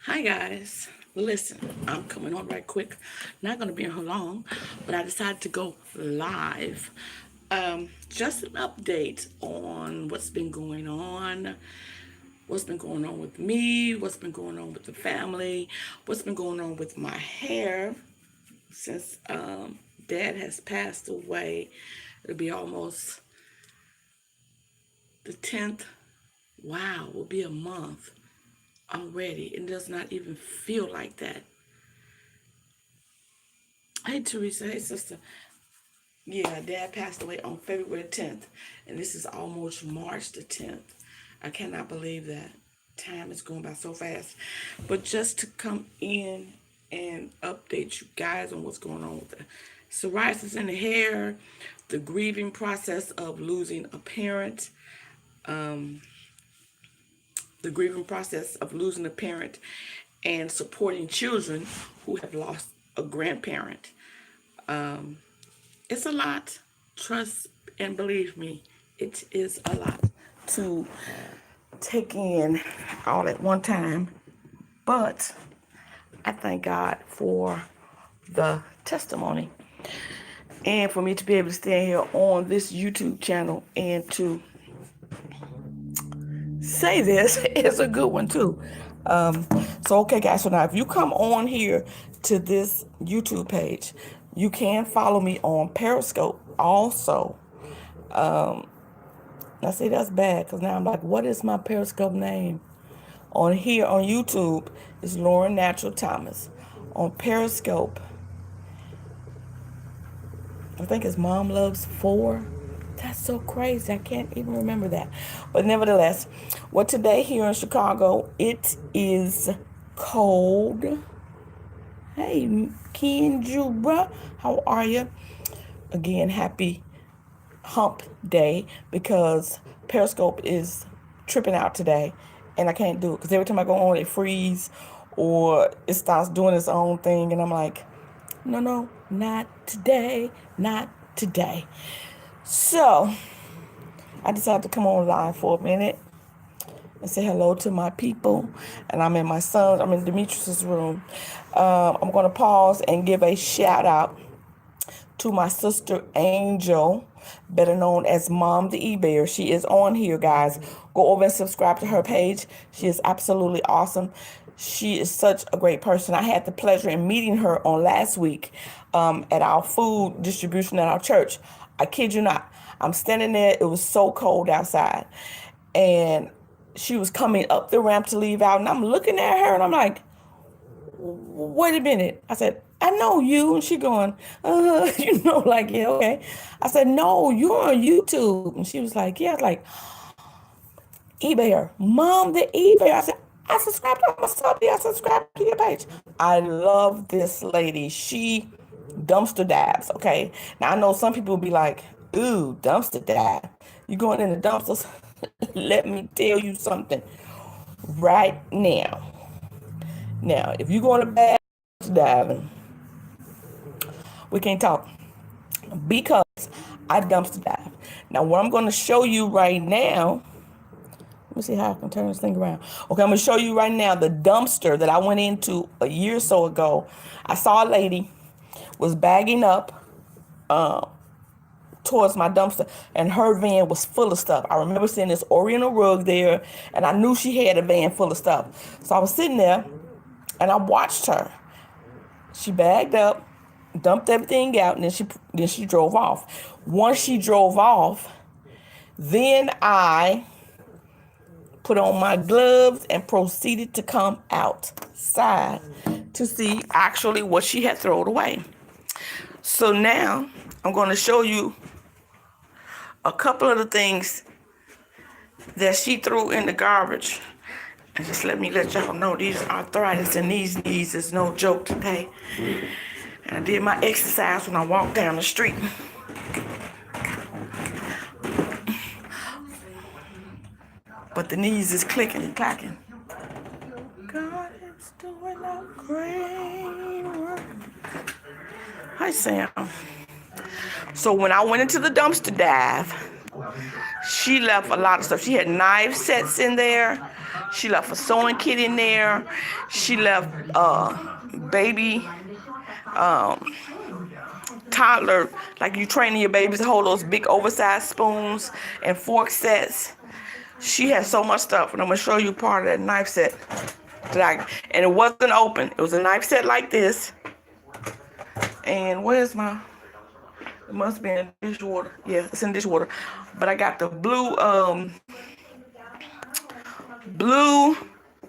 Hi guys. Listen, I'm coming on right quick. Not gonna be on here long, but I decided to go live. Just an update on what's been going on with me, what's been going on with the family, what's been going on with my hair since Dad has passed away. It'll be almost the 10th. Wow, will be a month already. It does not even feel like that. Hey Teresa, hey sister. Yeah, Dad passed away on February 10th, and this is almost March the 10th. I cannot believe that. Time is going by so fast. But just to come in and update you guys on what's going on with the psoriasis in the hair, the grieving process of losing a parent, um, the grieving process of losing a parent, and supporting children who have lost a grandparent. Um, It's a lot. Trust and believe me, it is a lot to take in all at one time. But I thank God for the testimony and for me to be able to stand here on this YouTube channel and to say this is a good one too. Okay, guys. So now, if you come on here to this YouTube page, you can follow me on Periscope also. I say that's bad because now I'm like, what is my Periscope name? On here on YouTube is Lauren Natural Thomas. On Periscope, I think it's Mom Loves 4. That's so crazy. I can't even remember that. But nevertheless, well, today here in Chicago, it is cold. Hey, Kendra, how are you? Again, happy Hump Day because Periscope is tripping out today, and I can't do it because every time I go on, it freeze or it starts doing its own thing, and I'm like, no, not today, not today. So I decided to come on live for a minute and say hello to my people. And I'm in Demetrius's room. I'm going to pause and give a shout out to my sister Angel, better known as Mom the eBayer. She is on here, guys. Go over and subscribe to her page. She is absolutely awesome. She is such a great person. I had the pleasure in meeting her on last week at our food distribution at our church. I kid you not. I'm standing there. It was so cold outside. And she was coming up the ramp to leave out. And I'm looking at her and I'm like, wait a minute. I said, I know you. And she going, like, yeah, okay. I said, no, you're on YouTube. And she was like, yeah. I was like, eBayer, Mom, the eBayer. I said, I subscribed to myself. I subscribed to your page. I love this lady. She dumpster dives, okay? Now, I know some people will be like, ooh, dumpster dive. You going in the dumpsters? Let me tell you something right now. Now, if you go in a bad diving, we can't talk because I dumpster dive. Now, what I'm going to show you right now, let me see how I can turn this thing around. Okay, I'm going to show you right now the dumpster that I went into a year or so ago. I saw a lady was bagging up towards my dumpster, and her van was full of stuff. I remember seeing this Oriental rug there, and I knew she had a van full of stuff. So I was sitting there, and I watched her. She bagged up, dumped everything out, and then she drove off. Once she drove off, then I put on my gloves and proceeded to come outside to see actually what she had thrown away. So now I'm going to show you a couple of the things that she threw in the garbage. And just let y'all know these arthritis and these knees is no joke today. And I did my exercise when I walked down the street. But the knees is clicking and clacking. God is doing a great work. Hi, Sam. So when I went into the dumpster dive, She left a lot of stuff. She had knife sets in there. She left a sewing kit in there. She left baby toddler, like you training your babies to hold those big oversized spoons and fork sets. She had so much stuff, and I'm gonna show you part of that knife set and it wasn't open. It was a knife set like this. And where's my? It must be in dishwater. Yeah, it's in dishwater. But I got the blue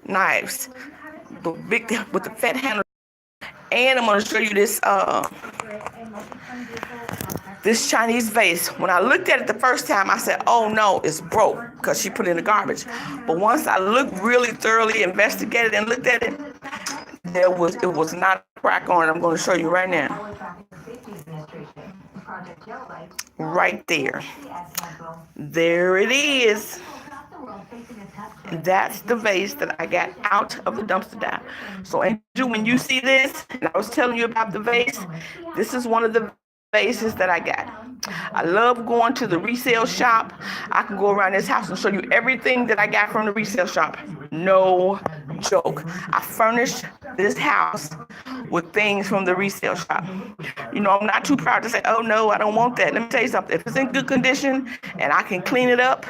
knives, the big with the fat handle. And I'm gonna show you this Chinese vase. When I looked at it the first time, I said, "Oh no, it's broke," because she put it in the garbage. But once I looked really thoroughly, investigated, and looked at it, it was not a crack on it. I'm going to show you right now. Right there. There it is. That's the vase that I got out of the dumpster dive. So, Angel, when you see this, and I was telling you about the vase, this is one of the vases that I got. I love going to the resale shop. I can go around this house and show you everything that I got from the resale shop. No joke. I furnished this house with things from the resale shop. You know, I'm not too proud to say, "Oh no, I don't want that." Let me tell you something. If it's in good condition and I can clean it up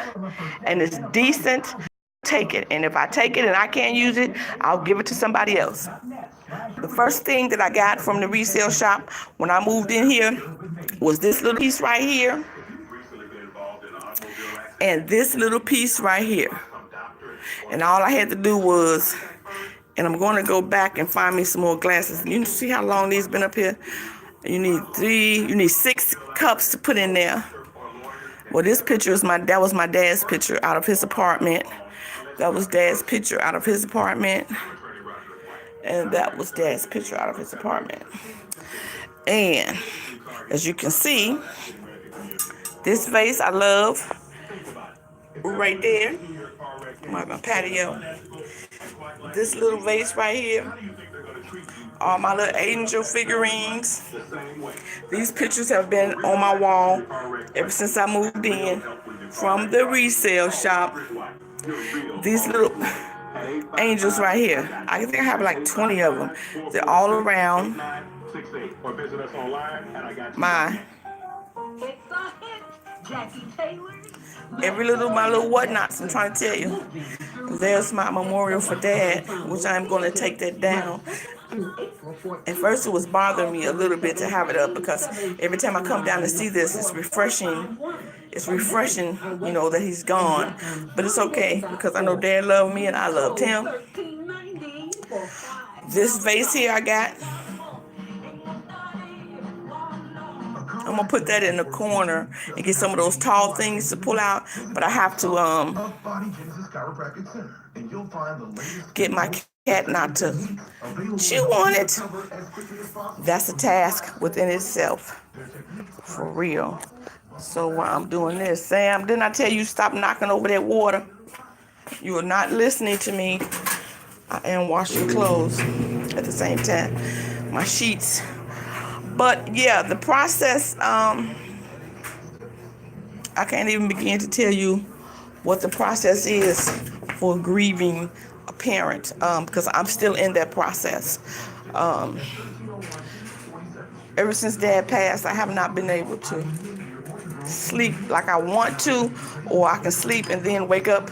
and it's decent, take it. And if I take it and I can't use it, I'll give it to somebody else. The first thing that I got from the resale shop when I moved in here was this little piece right here and this little piece right here. And all I had to do was, and I'm going to go back and find me some more glasses. You see how long these been up here? You need 6 cups to put in there. Well, this picture is that was my dad's picture out of his apartment. That was Dad's picture out of his apartment. And that was Dad's picture out of his apartment. And as you can see, this vase I love right there. My patio. This little vase right here. All my little angel figurines. These pictures have been on my wall ever since I moved in from the resale shop. These little angels right here. I think I have like 20 of them. They're all around my my little whatnots. I'm trying to tell you. There's my memorial for Dad, which I'm going to take that down. At first, it was bothering me a little bit to have it up because every time I come down to see this, it's refreshing. It's refreshing, you know, that he's gone. But it's okay because I know Dad loved me and I loved him. This vase here I got, I'm going to put that in the corner and get some of those tall things to pull out. But I have to get my cat not to chew on it. That's a task within itself. For real. So while I'm doing this, Sam, didn't I tell you stop knocking over that water? You are not listening to me. I am washing clothes at the same time. My sheets. But yeah, the process, I can't even begin to tell you what the process is for grieving a parent, because I'm still in that process. Ever since Dad passed, I have not been able to sleep like I want to, or I can sleep and then wake up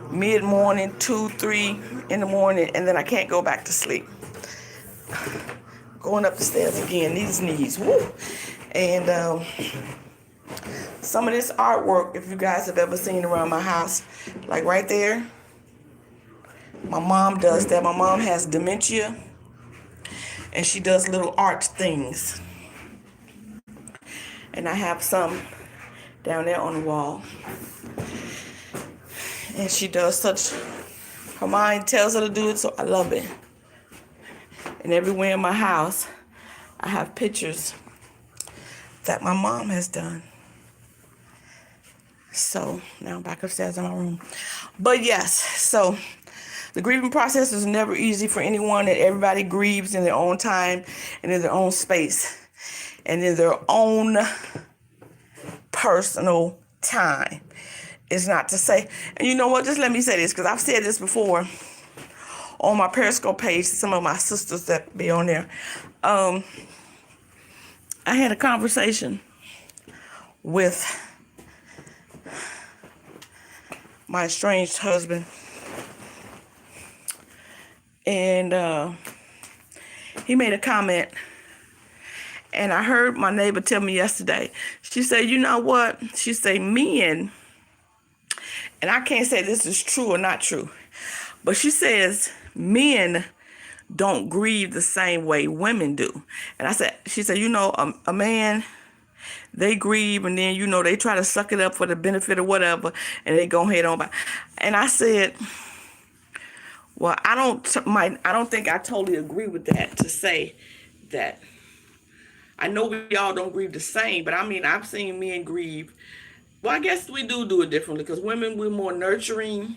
mid-morning, 2, 3 in the morning, and then I can't go back to sleep. Going up the stairs again, these knees, woo. And some of this artwork, if you guys have ever seen around my house, like right there, my mom does that. My mom has dementia, and she does little art things. And I have some down there on the wall. And she does her mind tells her to do it, so I love it. And everywhere in my house, I have pictures that my mom has done. So now I'm back upstairs in my room. But yes, so the grieving process is never easy for anyone, and everybody grieves in their own time and in their own space and in their own personal time. It's not to say, and you know what, just let me say this, because I've said this before on my Periscope page, some of my sisters that be on there. I had a conversation with my estranged husband, and he made a comment, and I heard my neighbor tell me yesterday. She said, you know what? She said, men, and I can't say this is true or not true, but she says men don't grieve the same way women do. And she said, a man, they grieve, and then, they try to suck it up for the benefit of whatever, and they go ahead on by. And I said, well, I don't think I totally agree with that, to say that. I know we all don't grieve the same, but I mean, I've seen men grieve. Well, I guess we do it differently, because women, we're more nurturing,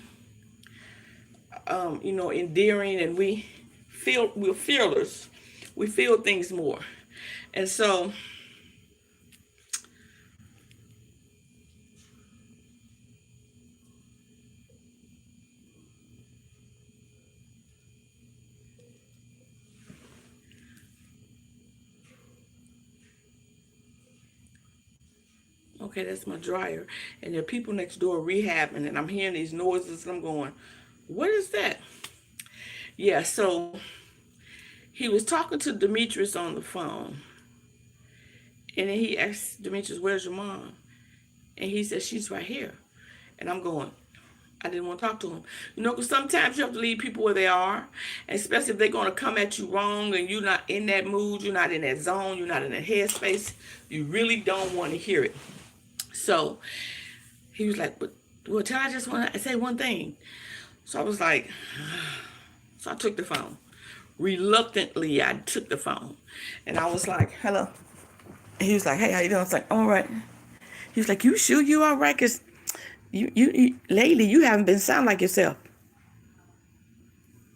endearing, and we're feelers. We feel things more. And so, okay, that's my dryer. And there are people next door rehabbing, and I'm hearing these noises, and I'm going, what is that? Yeah, so he was talking to Demetrius on the phone. And then he asked Demetrius, where's your mom? And he said, she's right here. And I'm going, I didn't want to talk to him. Because sometimes you have to leave people where they are, and especially if they're going to come at you wrong and you're not in that mood, you're not in that zone, you're not in that headspace. You really don't want to hear it. So he was like, well, tell I just want to say one thing. So I was like, so I took the phone. Reluctantly, I took the phone. And I was like, hello. And he was like, hey, how you doing? I was like, all right. He was like, you sure you all right? Because you lately, you haven't been sound like yourself.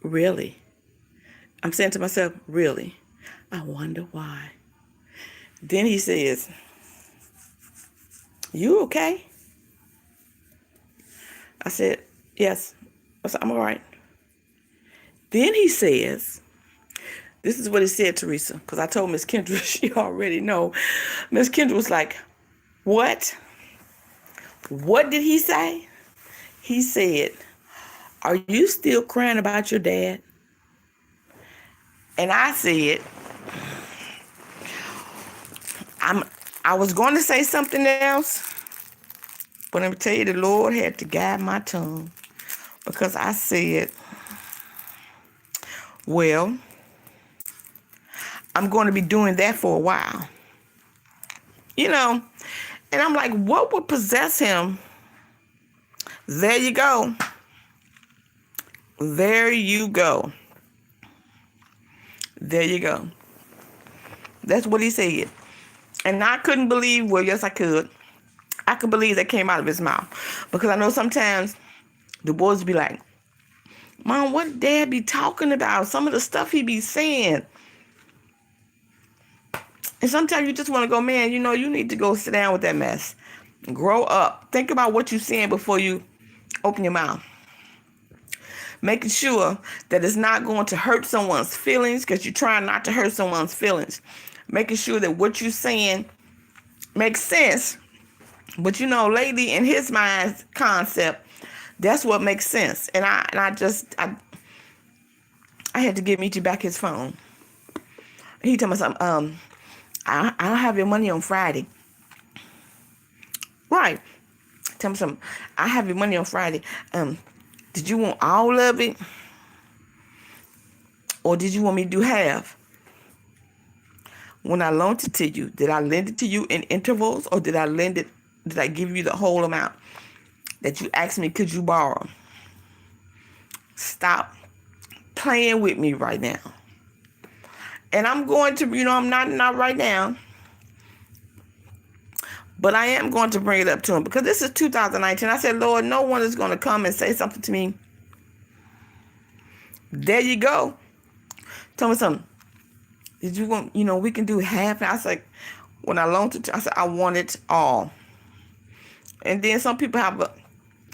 Really? I'm saying to myself, really? I wonder why. Then he says, you okay? I said, yes. I said, I'm all right. Then he says, this is what he said, Teresa, because I told Miss Kendra, she already know. Miss Kendra was like, what? What did he say? He said, are you still crying about your dad? And I said, I was going to say something else, but let me tell you, the Lord had to guide my tongue, because I said, well, I'm going to be doing that for a while. And I'm like, what would possess him? There you go. There you go. There you go. That's what he said. And I couldn't believe, well, yes, I could. I could believe that came out of his mouth. Because I know sometimes the boys be like, Mom, what did Dad be talking about? Some of the stuff he be saying. And sometimes you just want to go, man, you need to go sit down with that mess. Grow up. Think about what you're saying before you open your mouth. Making sure that it's not going to hurt someone's feelings, because you're trying not to hurt someone's feelings. Making sure that what you're saying makes sense. But lately in his mind concept, that's what makes sense. And I had to give Michi back his phone. He told me something, I'll have your money on Friday. Right. Tell me something. I have your money on Friday. Did you want all of it? Or did you want me to do half? When I loaned it to you, did I lend it to you in intervals, or did I give you the whole amount that you asked me, could you borrow? Stop playing with me right now. And I'm going to, I'm not right now, but I am going to bring it up to him, because this is 2019. I said, Lord, no one is going to come and say something to me. There you go. Tell me something. Did you want, we can do half. I was like, when I loaned it, I said, I want it all. And then some people have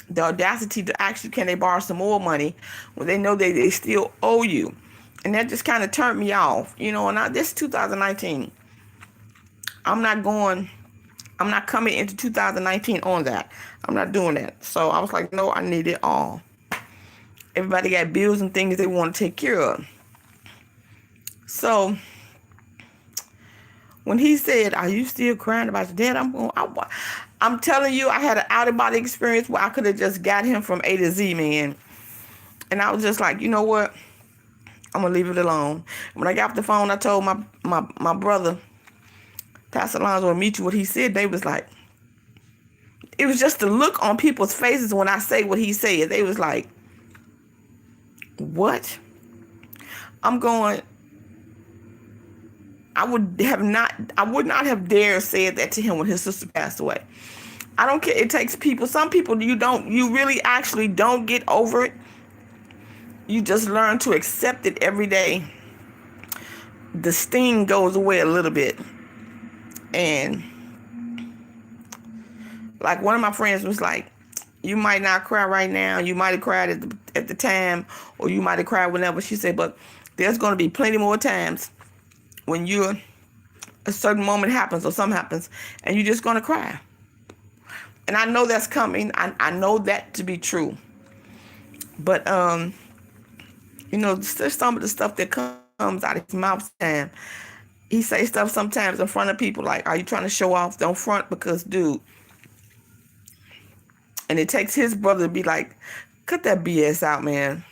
the audacity to ask you, can they borrow some more money when they know they still owe you? And that just kind of turned me off, you know. And this 2019, I'm not coming into 2019 on that. I'm not doing that. So I was like, no, I need it all. Everybody got bills and things they want to take care of. So when he said, are you still crying about your dad? I'm telling you, I had an out-of-body experience where I could have just got him from A to Z, man. And I was just like, you know what? I'm going to leave it alone. When I got off the phone, I told my brother, Pastor Alonzo, will meet you. What he said, they was like, it was just the look on people's faces when I say what he said. They was like, what? I'm going, I would not have dared say that to him when his sister passed away. I don't care. It takes people. Some people you really actually don't get over it. You just learn to accept it every day. The sting goes away a little bit. And like one of my friends was like, you might not cry right now. You might have cried at the time, or you might have cried whenever. She said, but there's going to be plenty more times when a certain moment happens or something happens, and you're just going to cry. And I know that's coming. I know that to be true. But, you know, there's some of the stuff that comes out of his mouth sometimes. He say stuff sometimes in front of people like, are you trying to show off? Don't front, because, dude. And it takes his brother to be like, cut that BS out, man.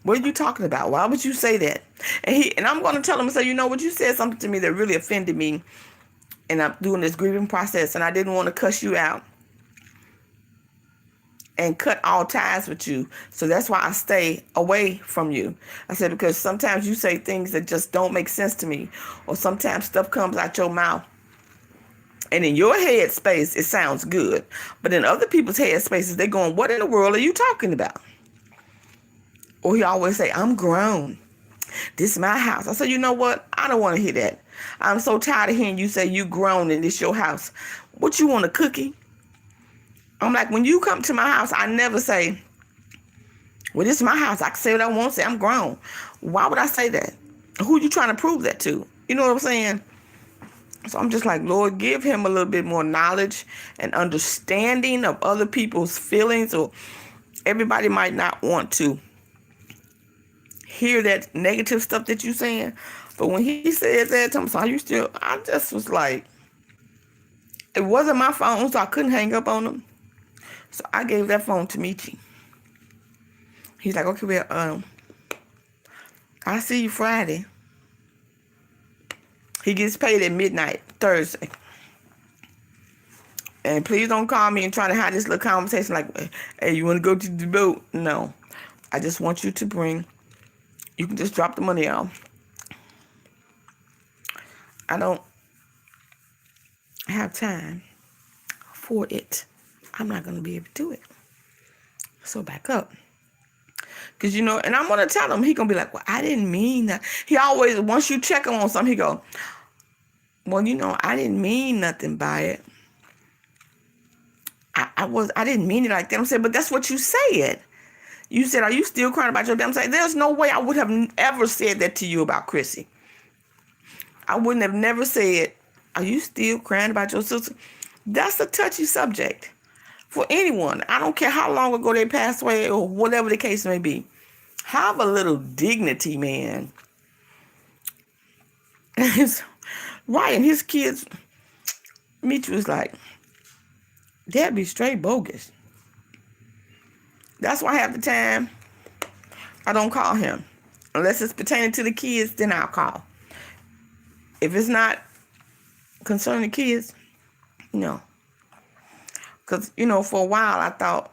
What are you talking about? Why would you say that? And I'm going to tell him, say, you know what, you said something to me that really offended me. And I'm doing this grieving process, and I didn't want to cuss you out and cut all ties with you. So that's why I stay away from you. I said, because sometimes you say things that just don't make sense to me. Or sometimes stuff comes out your mouth, and in your head space, it sounds good. But in other people's head spaces, they're going, what in the world are you talking about? Or he always say, I'm grown. This is my house. I said, you know what? I don't want to hear that. I'm so tired of hearing you say you grown and this your house. What, you want, a cookie? I'm like, when you come to my house, I never say, well, this is my house. I can say what I want to say. I'm grown. Why would I say that? Who you trying to prove that to? You know what I'm saying? So I'm just like, Lord, give him a little bit more knowledge and understanding of other people's feelings. Or everybody might not want to hear that negative stuff that you're saying. But when he said that to me, so I just was like, it wasn't my phone, so I couldn't hang up on him. So I gave that phone to Michi. He's like, okay, well, I'll see you Friday. He gets paid at midnight Thursday. And please don't call me and try to have this little conversation like, hey, you want to go to the boat? No. I just want you to you can just drop the money off. I don't have time for it. I'm not going to be able to do it. So back up. Because, you know, and I'm going to tell him, he going to be like, well, I didn't mean that. He always, once you check him on something, he go, well, you know, I didn't mean nothing by it. I didn't mean it like that. I'm saying, but that's what you said. You said, are you still crying about your damn son? There's no way I would have ever said that to you about Chrissy. I wouldn't have never said, are you still crying about your sister? That's a touchy subject for anyone. I don't care how long ago they passed away or whatever the case may be. Have a little dignity, man. Right, and his kids, Mitch was like, that'd be straight bogus. That's why half the time I don't call him. Unless it's pertaining to the kids, then I'll call. If it's not concerning the kids, no. Because, you know, for a while I thought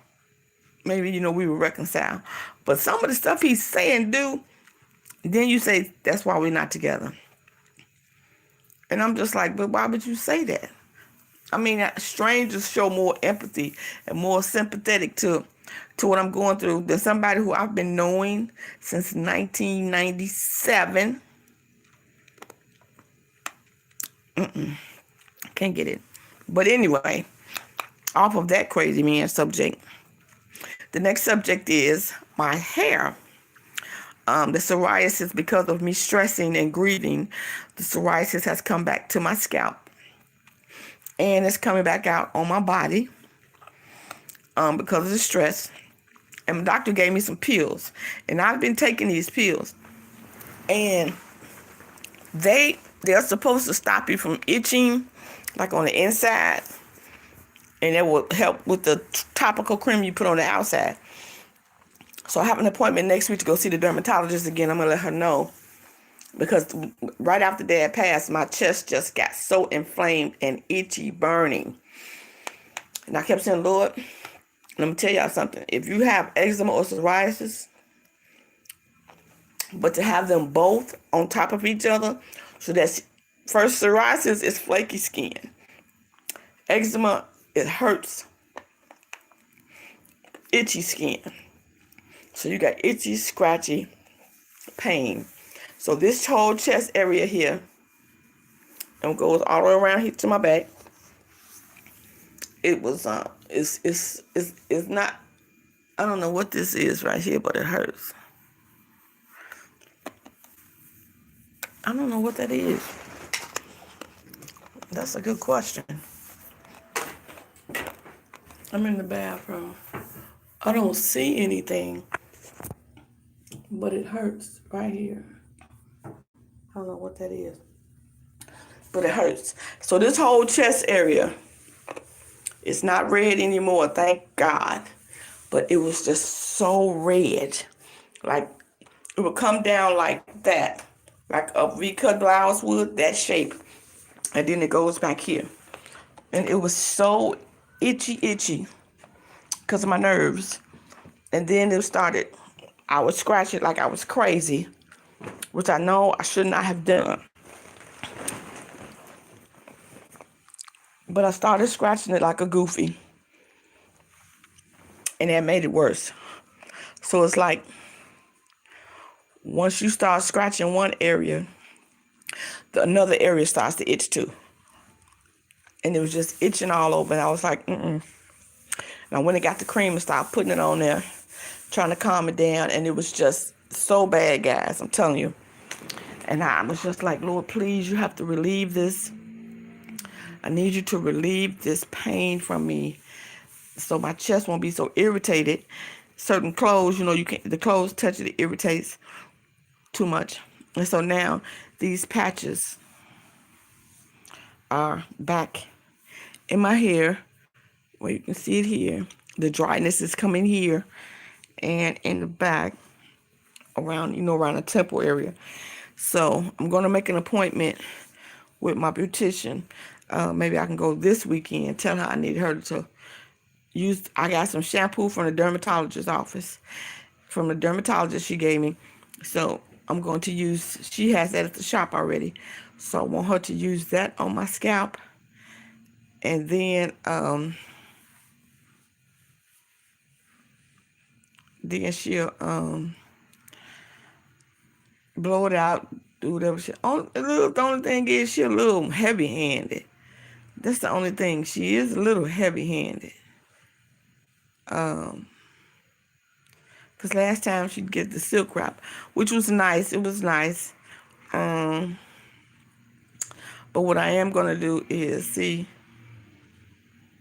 maybe, you know, we would reconcile. But some of the stuff he's saying, then you say, that's why we're not together. And I'm just like, but why would you say that? I mean, strangers show more empathy and more sympathetic to what I'm going through than somebody who I've been knowing since 1997. Can't get it. But anyway, off of that crazy man subject, the next subject is my hair. The psoriasis, because of me stressing and grieving, the psoriasis has come back to my scalp. And it's coming back out on my body because of the stress. And my doctor gave me some pills. And I've been taking these pills. And they're supposed to stop you from itching, like on the inside. And that will help with the topical cream you put on the outside. So I have an appointment next week to go see the dermatologist again. I'm going to let her know. Because right after Dad passed, my chest just got so inflamed and itchy, burning. And I kept saying, Lord, let me tell y'all something. If you have eczema or psoriasis, but to have them both on top of each other, so that's first, psoriasis is flaky skin. Eczema, it hurts. Itchy skin. So you got itchy, scratchy pain. So this whole chest area here, and goes all the way around here to my back. It was it's not, I don't know what this is right here, but it hurts. I don't know what that is. That's a good question. I'm in the bathroom. I don't see anything, but it hurts right here. I don't know what that is, but it hurts. So this whole chest area, it's not red anymore, thank God. But it was just so red. Like, it would come down like that. Like a V-cut blouse would, that shape. And then it goes back here. And it was so itchy because of my nerves. And then it started, I would scratch it like I was crazy, which I know I should not have done. But I started scratching it like a goofy. And that made it worse. So it's like, once you start scratching one area, another area starts to itch too. And it was just itching all over. And I was like, And I went and got the cream and started putting it on there, trying to calm it down. And it was just so bad, guys. I'm telling you. And I was just like, Lord, please, you have to relieve this. I need you to relieve this pain from me so my chest won't be so irritated. Certain clothes, you can't, the clothes touch it irritates too much. And so now these patches are back in my hair, where you can see it here. The dryness is coming here and in the back around, around the temple area. So I'm going to make an appointment with my beautician. Maybe I can go this weekend, tell her I need her to use, I got some shampoo from the dermatologist's office, from the dermatologist she gave me. So I'm going to use, she has that at the shop already. So I want her to use that on my scalp. And then she'll blow it out, do whatever she, the only thing is she's a little heavy-handed. That's the only thing. She is a little heavy-handed. Because last time she'd get the silk wrap, which was nice. It was nice. But what I am going to do is see,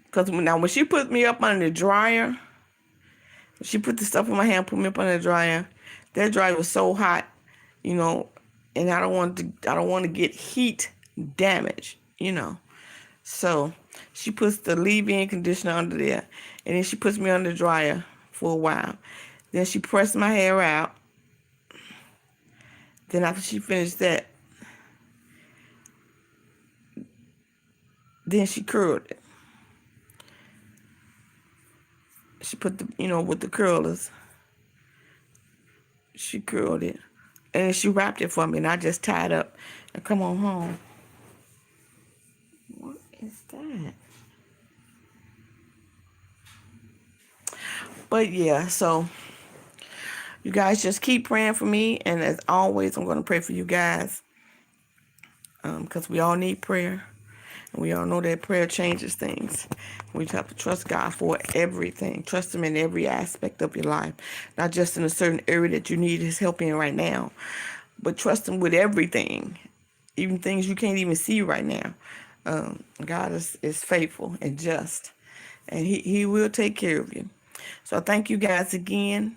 because now when she put me up under the dryer, she put the stuff in my hand, put me up under the dryer, that dryer was so hot, and I don't want to get heat damage, So she puts the leave-in conditioner under there, and then she puts me under the dryer for a while. Then she pressed my hair out. Then after she finished that, then she curled it. She put the, with the curlers, she curled it. And then she wrapped it for me, and I just tied up and come on home. What is that? But yeah, so you guys just keep praying for me. And as always, I'm going to pray for you guys, because we all need prayer. We all know that prayer changes things. We have to trust God for everything. Trust Him in every aspect of your life, not just in a certain area that you need His help in right now, but trust Him with everything, even things you can't even see right now. God is faithful and just, and He will take care of you. So thank you guys again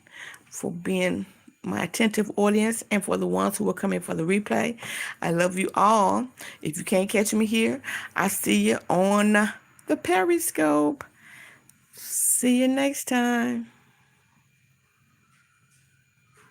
for being my attentive audience and for the ones who are coming for the replay. I love you all. If you can't catch me here, I see you on the Periscope. See you next time.